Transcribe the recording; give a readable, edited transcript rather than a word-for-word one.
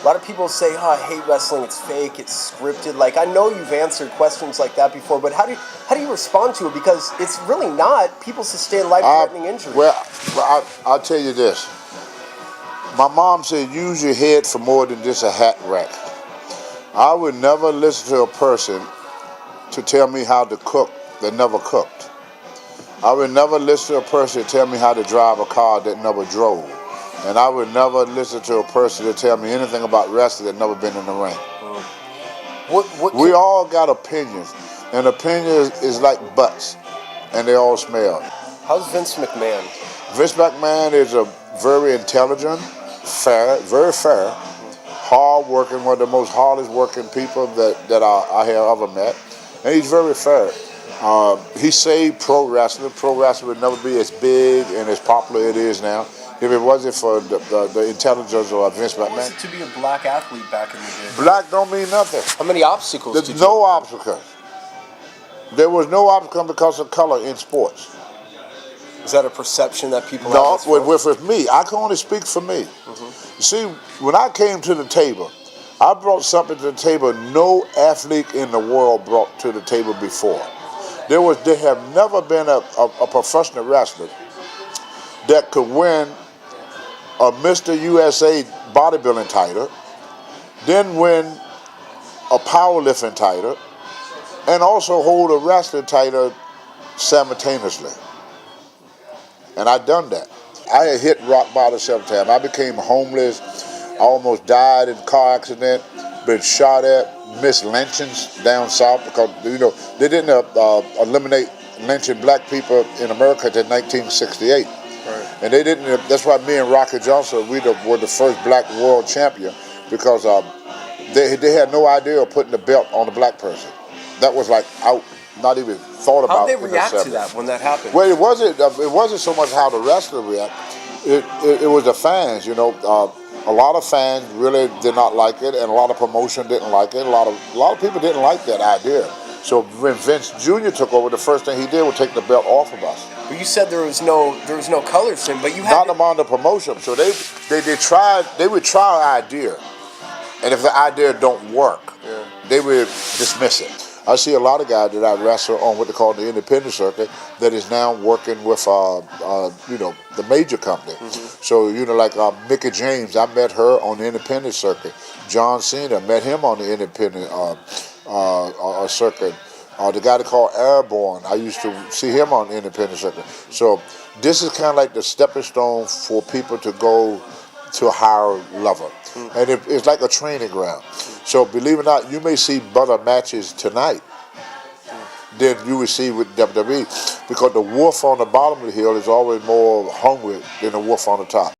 A lot of people say, "Oh, I hate wrestling. It's fake. It's scripted." Like, I know you've answered questions like that before, but how do you respond to it? Because it's really not. People sustain life-threatening injuries. Well, I'll tell you this. My mom said, use your head for more than just a hat rack. I would never listen to a person to tell me how to cook that never cooked. I would never listen to a person to tell me how to drive a car that never drove. And I would never listen to a person to tell me anything about wrestling that never been in the ring. We all got opinions, and opinions is like butts, and they all smell. How's Vince McMahon? Vince McMahon is a very intelligent, fair, very fair, hard-working, one of the most hardest-working people that I have ever met, and he's very fair. He saved pro wrestling. Pro wrestling would never be as big and as popular it is now if it wasn't for the intelligence of Vince McMahon. How was it to be a black athlete back in the day? Black don't mean nothing. How many obstacles did you? No obstacle. There was no obstacle because of color in sports. Is that a perception that people have? No, with me. I can only speak for me. You see, when I came to the table, I brought something to the table no athlete in the world brought to the table before. There have never been a professional wrestler that could win a Mr. USA bodybuilding title, then win a powerlifting title, and also hold a wrestling title simultaneously. And I done that. I had hit rock bottom several times. I became homeless. I almost died in a car accident, been shot at, missed lynchings down south because, they didn't eliminate lynching black people in America until 1968. Right. And they didn't. That's why me and Rocky Johnson, were the first black world champion because they had no idea of putting the belt on a black person. That was like out, not even thought about. How did they react to that when that happened? Well, it wasn't so much how the wrestler react. It was the fans. A lot of fans really did not like it, and a lot of promotion didn't like it. A lot of people didn't like that idea. So when Vince Jr. took over, the first thing he did was take the belt off of us. But you said there was no color sin, but you had not among the promotion. So they would try an idea, and if the idea don't work, they would dismiss it. I see a lot of guys that I wrestle on what they call the independent circuit that is now working with the major company. So like Mickie James, I met her on the independent circuit. John Cena, met him on the independent circuit. The guy they call Airborne, I used to see him on the independent circuit. So this is kind of like the stepping stone for people to go to a higher level. And it's like a training ground. So believe it or not, you may see better matches tonight than you will see with WWE because the wolf on the bottom of the hill is always more hungry than the wolf on the top.